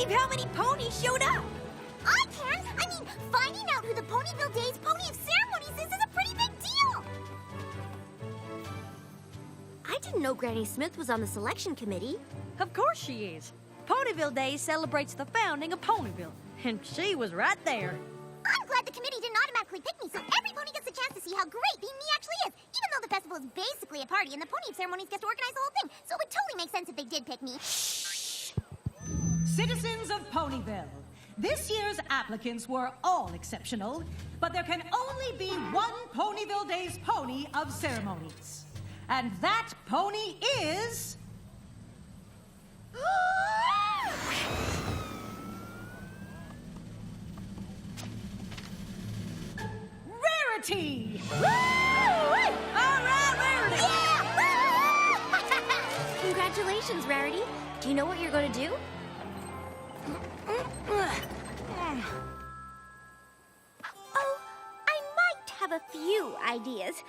believe how many ponies showed up. I can! I mean, finding out who the Ponyville Days Pony of Ceremonies is a pretty big deal! I didn't know Granny Smith was on the selection committee. Of course she is. Ponyville Days celebrates the founding of Ponyville, and she was right there. I'm glad the committee didn't automatically pick me, so every pony gets a chance to see how great being me actually is, even though the festival is basically a party and the Pony of Ceremonies gets to organize the whole thing, so it would totally make sense if they did pick me. Citizens of Ponyville, this year's applicants were all exceptional, but there can only be one Ponyville Days pony of ceremonies. And that pony is... Rarity! All right, Rarity! Congratulations, Rarity. Do you know what you're going to do? Oh, I might have a few ideas.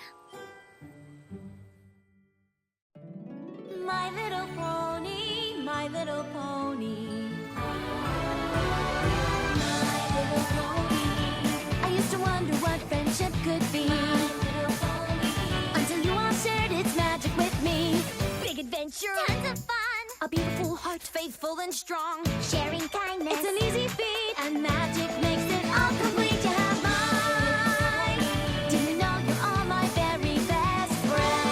My little pony, my little pony. My little pony. I used to wonder what friendship could be. Until you all shared its magic with me. Big adventure. Tons of fun. A beautiful heart, faithful and strong. Sharing kindness. It's an easy feat, and magic makes it all complete. You have mine. Do you know you're all my very best friends?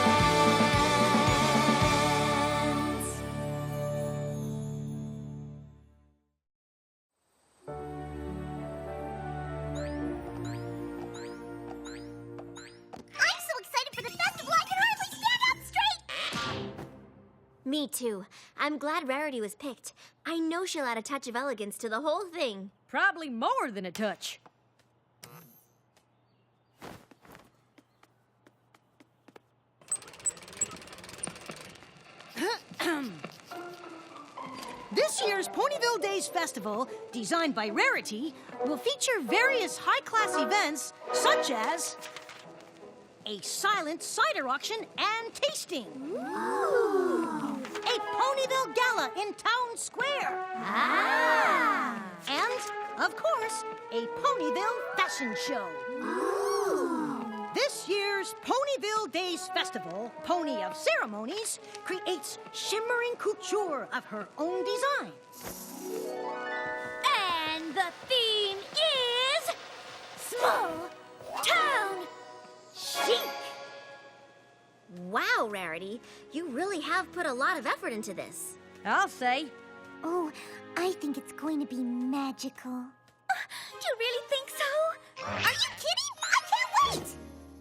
I'm so excited for the festival, I can hardly stand up straight! Me too. I'm glad Rarity was picked. I know she'll add a touch of elegance to the whole thing. Probably more than a touch. This year's Ponyville Days Festival, designed by Rarity, will feature various high-class events such as a silent cider auction and tasting, a Ponyville Gala in Town Square, and, of course, a Ponyville Fashion Show. This year's Ponyville Days Festival, Pony of Ceremonies, creates shimmering couture of her own design. And the theme is... Small Town Chic! Wow, Rarity. You really have put a lot of effort into this. I'll say. Oh, I think it's going to be magical. Do you really think so? Are you kidding? I can't wait!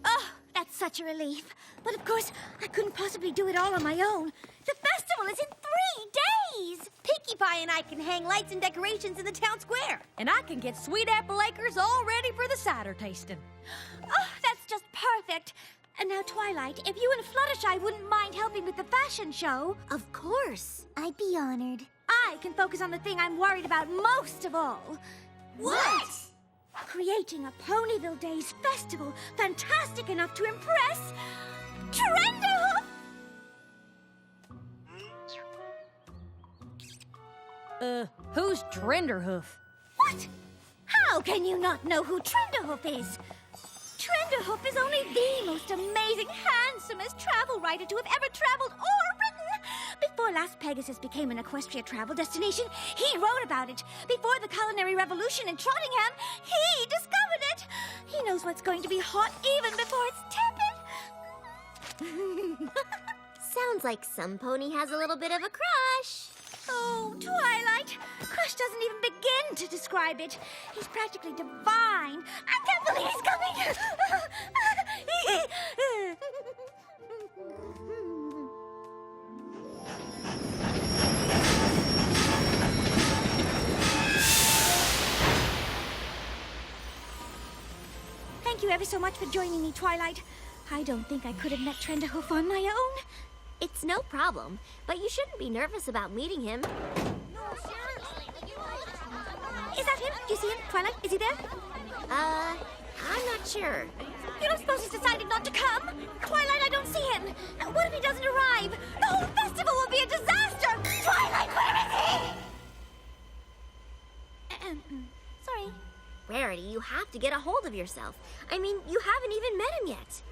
Oh, that's such a relief. But of course, I couldn't possibly do it all on my own. The festival is in 3 days! Pinkie Pie and I can hang lights and decorations in the town square. And I can get sweet apple acres all ready for the cider tasting. Oh, that's just perfect. And now, Twilight, if you and Fluttershy wouldn't mind helping with the fashion show... Of course. I'd be honored. I can focus on the thing I'm worried about most of all. What? Creating a Ponyville Days festival fantastic enough to impress... Trenderhoof! Who's Trenderhoof? What? How can you not know who Trenderhoof is? Trenderhoof is only the most amazing, handsomest travel writer to have ever traveled or written. Before Las Pegasus became an equestria travel destination, he wrote about it. Before the culinary revolution in Trottingham, he discovered it. He knows what's going to be hot even before it's tepid. Sounds like some pony has a little bit of a crush. Oh, Twilight. Crush doesn't even begin to describe it. He's practically divine. I can't believe he's coming. Thank you ever so much for joining me, Twilight. I don't think I could have met Trenderhoof on my own. It's no problem, but you shouldn't be nervous about meeting him. Is that him? Do you see him? Twilight, is he there? I'm not sure. You don't suppose he's decided not to come? Twilight, I don't see him. What if he doesn't arrive? The whole festival will be a disaster! Twilight, where is he? to get a hold of yourself. I mean, you haven't even met him yet.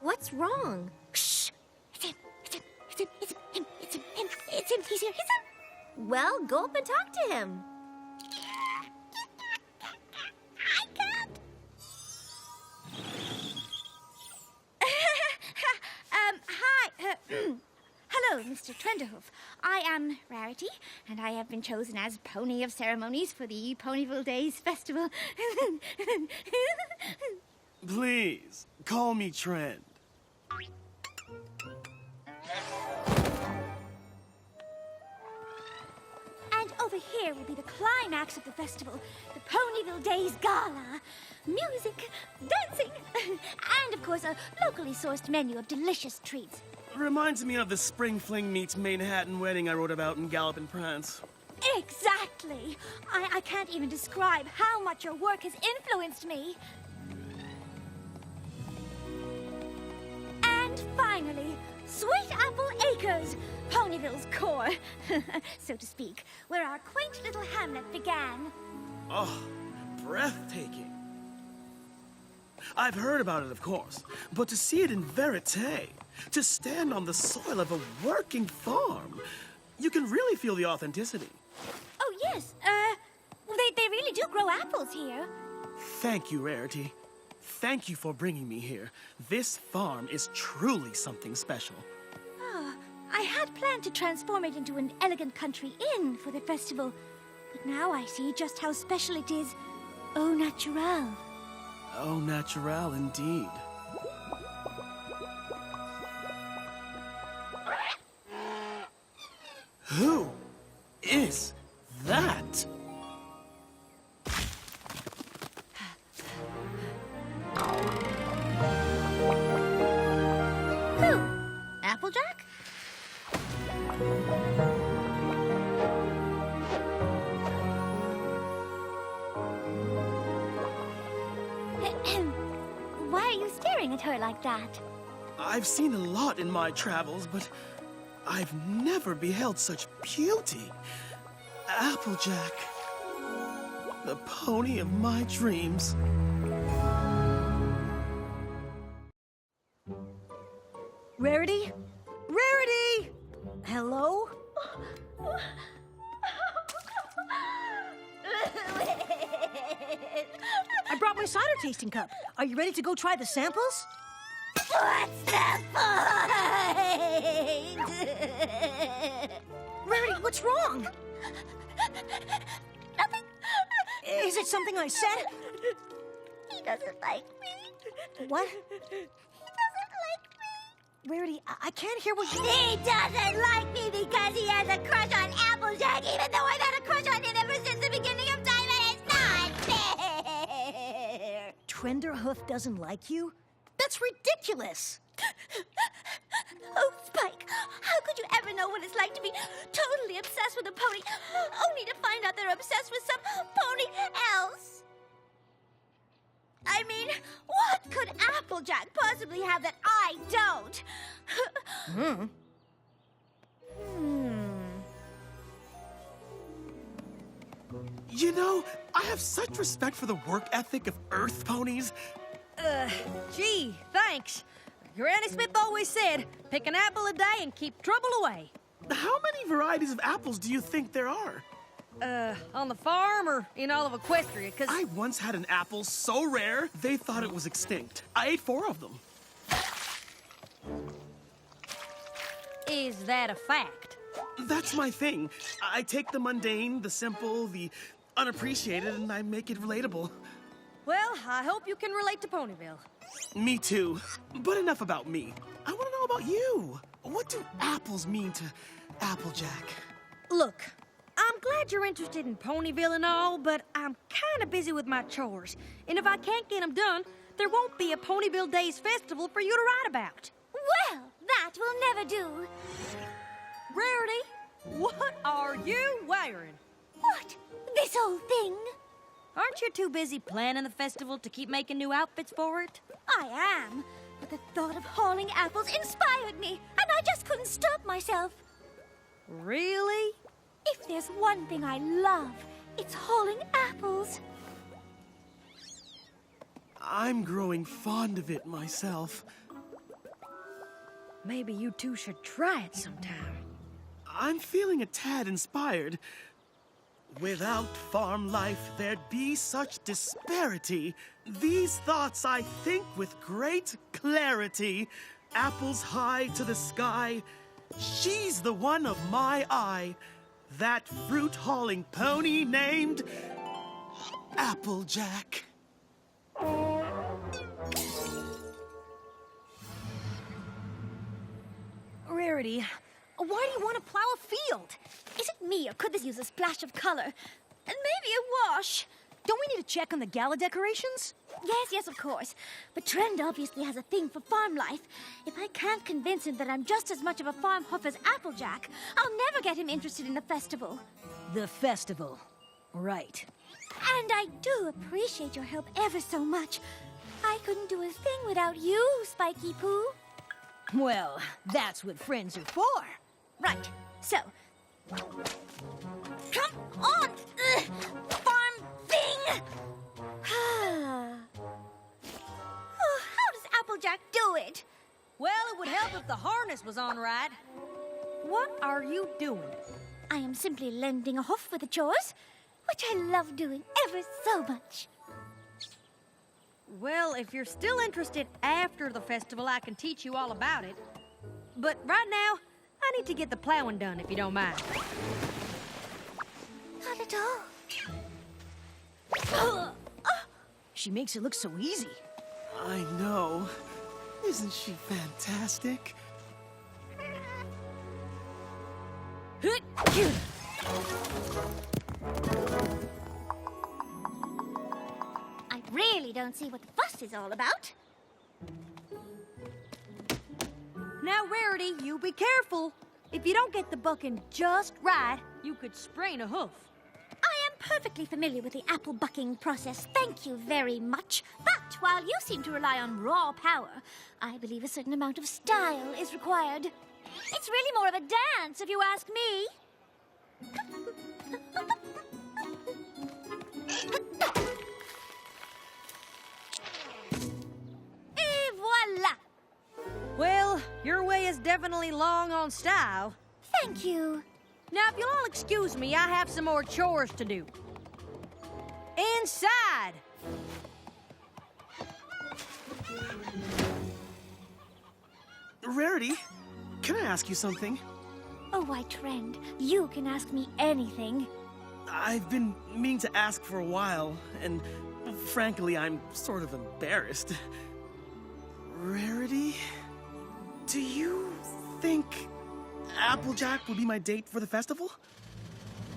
What's wrong? Shh! It's him! He's here! Well, go up and talk to him. I can't! Hi. Hello, Mr. Trenderhoof. I am Rarity, and I have been chosen as Pony of Ceremonies for the Ponyville Days Festival. Please, call me Trend. And over here will be the climax of the festival, the Ponyville Days Gala. Music, dancing, and of course a locally sourced menu of delicious treats. Reminds me of the Spring Fling meets Manhattan wedding I wrote about in Gallop and Prance. Exactly. I can't even describe how much your work has influenced me. And finally, Sweet Apple Acres, Ponyville's core, so to speak, where our quaint little hamlet began. Oh, breathtaking. I've heard about it, of course, but to see it in verite, to stand on the soil of a working farm, you can really feel the authenticity. Oh, yes, they really do grow apples here. Thank you, Rarity. Thank you for bringing me here. This farm is truly something special. I had planned to transform it into an elegant country inn for the festival, but now I see just how special it is. Au naturel. Au naturel, indeed. Who is that? Who? Applejack? Why are you staring at her like that? I've seen a lot in my travels, but I've never beheld such beauty. Applejack, the pony of my dreams. Rarity? Rarity! Hello? I brought my cider tasting cup. Are you ready to go try the samples? What's the point? Rarity, what's wrong? Nothing. Is it something I said? He doesn't like me. What? He doesn't like me. Rarity, I can't hear what you... He doesn't like me because he has a crush on Applejack, even though I've had a crush on him ever since the beginning of time, and it's not fair. Trenderhoof doesn't like you? That's ridiculous! Oh, Spike, how could you ever know what it's like to be totally obsessed with a pony, only to find out they're obsessed with some pony else? I mean, what could Applejack possibly have that I don't? You know, I have such respect for the work ethic of Earth ponies. Gee, thanks. Granny Smith always said, pick an apple a day and keep trouble away. How many varieties of apples do you think there are? On the farm or in all of Equestria? Because I once had an apple so rare, they thought it was extinct. I ate 4 of them. is that a fact? That's my thing. I take the mundane, the simple, the unappreciated, and I make it relatable. Well, I hope you can relate to Ponyville. Me too. But enough about me. I want to know about you. What do apples mean to Applejack? Look, I'm glad you're interested in Ponyville and all, but I'm kind of busy with my chores. And if I can't get them done, there won't be a Ponyville Days festival for you to write about. Well, that will never do. Rarity, what are you wearing? What? This whole thing? Aren't you too busy planning the festival to keep making new outfits for it? I am. But the thought of hauling apples inspired me, and I just couldn't stop myself. Really? If there's one thing I love, it's hauling apples. I'm growing fond of it myself. Maybe you two should try it sometime. I'm feeling a tad inspired. Without farm life, there'd be such disparity. These thoughts I think with great clarity. Apples high to the sky. She's the one of my eye. That fruit-hauling pony named Applejack. Rarity, why do you want to plow a field? Is it me, or could this use a splash of color? And maybe a wash. Don't we need to check on the gala decorations? Yes, of course. But Trend obviously has a thing for farm life. If I can't convince him that I'm just as much of a farm hoof as Applejack, I'll never get him interested in the festival. The festival. Right. And I do appreciate your help ever so much. I couldn't do a thing without you, Spiky Poo. Well, that's what friends are for. Right, so... Come on, farm thing! Oh, how does Applejack do it? Well, it would help if the harness was on right. What are you doing? I am simply lending a hoof for the chores, which I love doing ever so much. Well, if you're still interested after the festival, I can teach you all about it. But right now, I need to get the plowing done, if you don't mind. Not at all. She makes it look so easy. I know. Isn't she fantastic? I really don't see what the fuss is all about. Now, Rarity, you be careful. If you don't get the bucking just right, you could sprain a hoof. I am perfectly familiar with the apple bucking process, thank you very much. But while you seem to rely on raw power, I believe a certain amount of style is required. It's really more of a dance, if you ask me. Et voila! Well, your way is definitely long on style. Thank you. Now, if you'll all excuse me, I have some more chores to do. Inside! Rarity, can I ask you something? Oh, why, Trend, you can ask me anything. I've been meaning to ask for a while, and frankly, I'm sort of embarrassed. Rarity, do you think Applejack would be my date for the festival?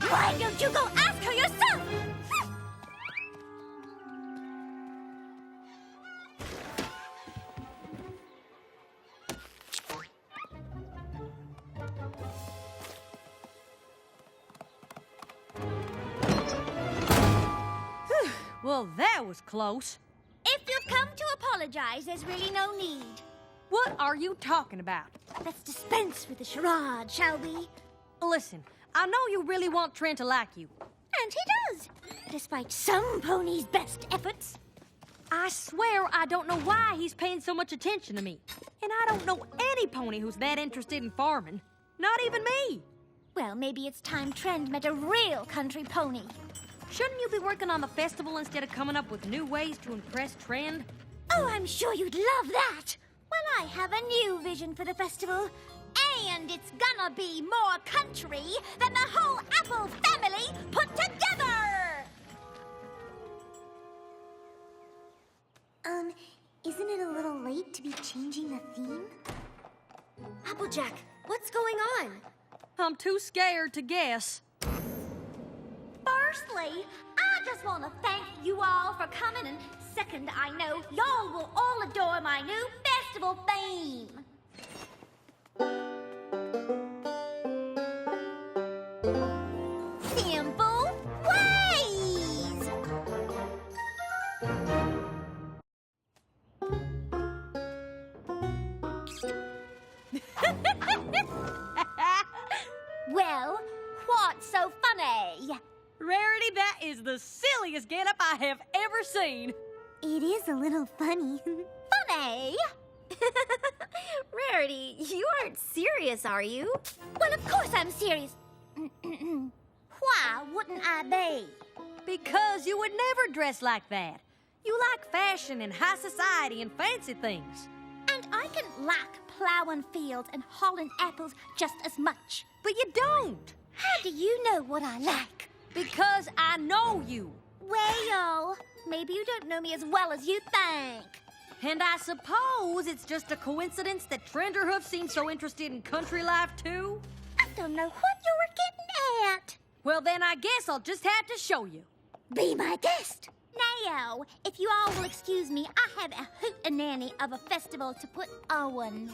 Why don't you go ask her yourself? Well, that was close. If you've come to apologize, there's really no need. What are you talking about? Let's dispense with the charade, shall we? Listen, I know you really want Trent to like you. And he does, despite some ponies' best efforts. I swear I don't know why he's paying so much attention to me. And I don't know any pony who's that interested in farming. Not even me. Well, maybe it's time Trend met a real country pony. Shouldn't you be working on the festival instead of coming up with new ways to impress Trend? Oh, I'm sure you'd love that. Well, I have a new vision for the festival. And it's gonna be more country than the whole Apple family put together! Isn't it a little late to be changing the theme? Applejack, what's going on? I'm too scared to guess. Firstly, I just want to thank you all for coming, and second, I know y'all will all adore my new festival theme. Simple, Well, what's so funny? Rarity, that is the silliest get-up I have ever seen. It is a little funny. Funny? Rarity, you aren't serious, are you? Well, of course I'm serious. Why wouldn't I be? Because you would never dress like that. You like fashion and high society and fancy things. And I can like plowing fields and hauling apples just as much. But you don't. How do you know what I like? Because I know you. Well, maybe you don't know me as well as you think. And I suppose it's just a coincidence that Trenderhoof seems so interested in country life, too? I don't know what you were getting at. Well, then I guess I'll just have to show you. Be my guest. Now, if you all will excuse me, I have a hootenanny of a festival to put on.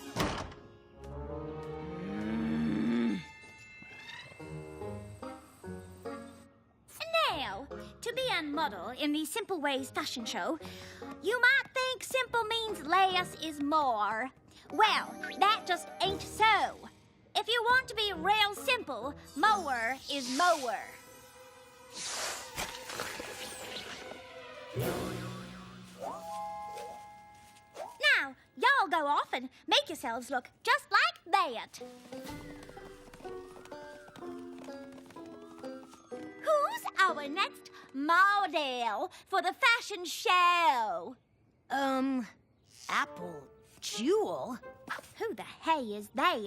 Now, to be a model in the Simple Ways fashion show, you might think simple means less is more. Well, that just ain't so. If you want to be real simple, more is more. Now, y'all go off and make yourselves look just like that. Who's our next model for the fashion show? Apple Jewel? Who the hey is that?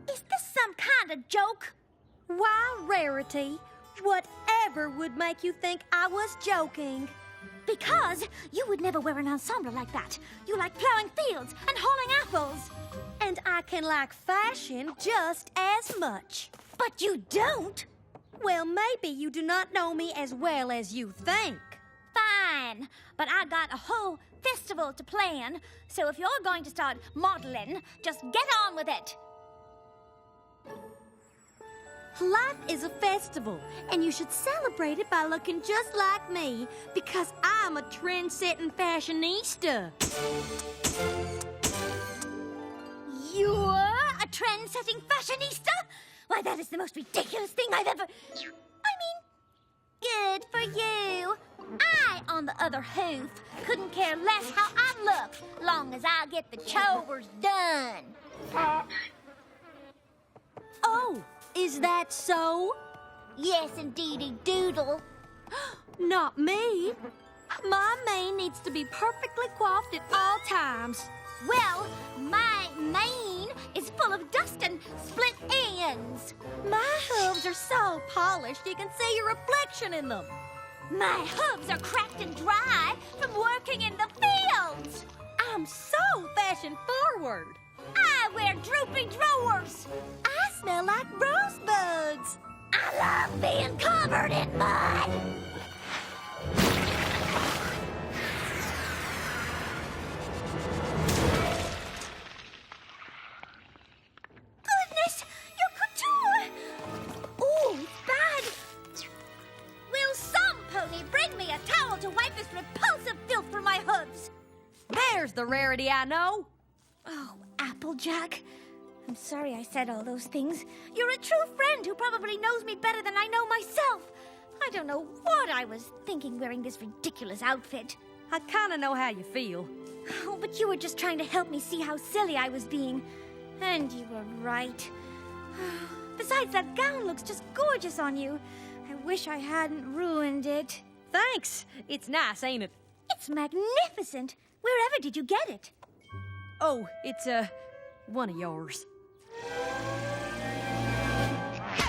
Is this some kind of joke? Why, Rarity? Whatever would make you think I was joking? Because you would never wear an ensemble like that. You like plowing fields and hauling apples. And I can like fashion just as much. But you don't. Well, maybe you do not know me as well as you think. Fine. But I got a whole festival to plan. So if you're going to start modeling, just get on with it. Life is a festival, and you should celebrate it by looking just like me, because I'm a trend-setting fashionista. You're a trend-setting fashionista? Why, that is the most ridiculous thing I've ever... good for you. I, on the other hoof, couldn't care less how I look, long as I get the chores done. Oh, is that so? Yes, indeedy doodle. Not me. My mane needs to be perfectly coiffed at all times. Well, my mane is full of dust and split ends. My hooves are so polished you can see your reflection in them. My hooves are cracked and dry from working in the fields. I'm so fashion-forward. I wear droopy drawers. I smell like rosebuds. I love being covered in mud. Goodness, your couture! Ooh, it's bad. Will some pony bring me a towel to wipe this repulsive filth from my hooves? There's the Rarity I know. Oh, Applejack. I'm sorry I said all those things. You're a true friend who probably knows me better than I know myself. I don't know what I was thinking wearing this ridiculous outfit. I kind of know how you feel. Oh, but you were just trying to help me see how silly I was being. And you were right. Besides, that gown looks just gorgeous on you. I wish I hadn't ruined it. Thanks. It's nice, ain't it? It's magnificent. Wherever did you get it? Oh, it's, one of yours.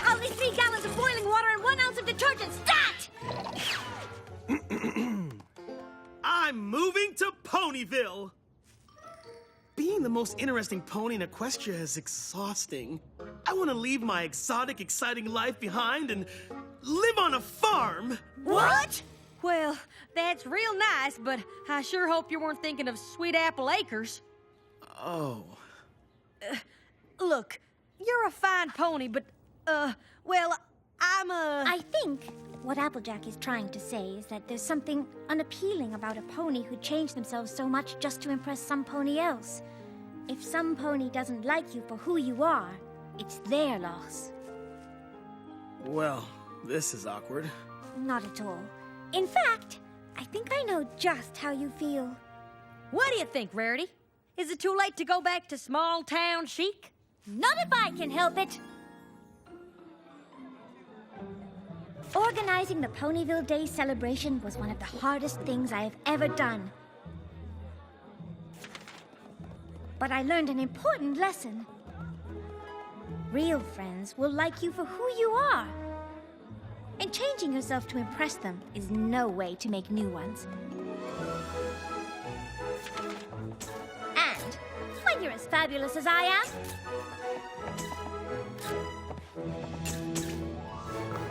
Only 3 gallons of boiling water and 1 ounce of detergent. Stat! I'm moving to Ponyville! Being the most interesting pony in Equestria is exhausting. I want to leave my exotic, exciting life behind and live on a farm. What? Well, that's real nice, but I sure hope you weren't thinking of Sweet Apple Acres. Oh. Look, you're a fine pony, but, well, I think what Applejack is trying to say is that there's something unappealing about a pony who changed themselves so much just to impress some pony else. If some pony doesn't like you for who you are, it's their loss. Well, this is awkward. Not at all. In fact, I think I know just how you feel. What do you think, Rarity? Is it too late to go back to small town chic? Not if I can help it! Organizing the Ponyville Day celebration was one of the hardest things I have ever done. But I learned an important lesson. Real friends will like you for who you are. And changing yourself to impress them is no way to make new ones. And when you're as fabulous as I am,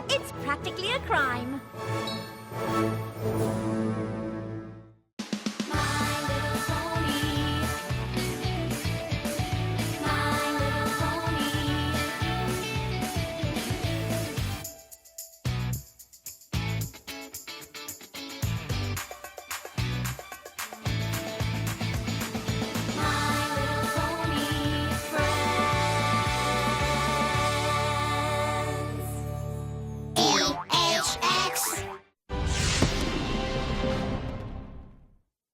it's practically a crime.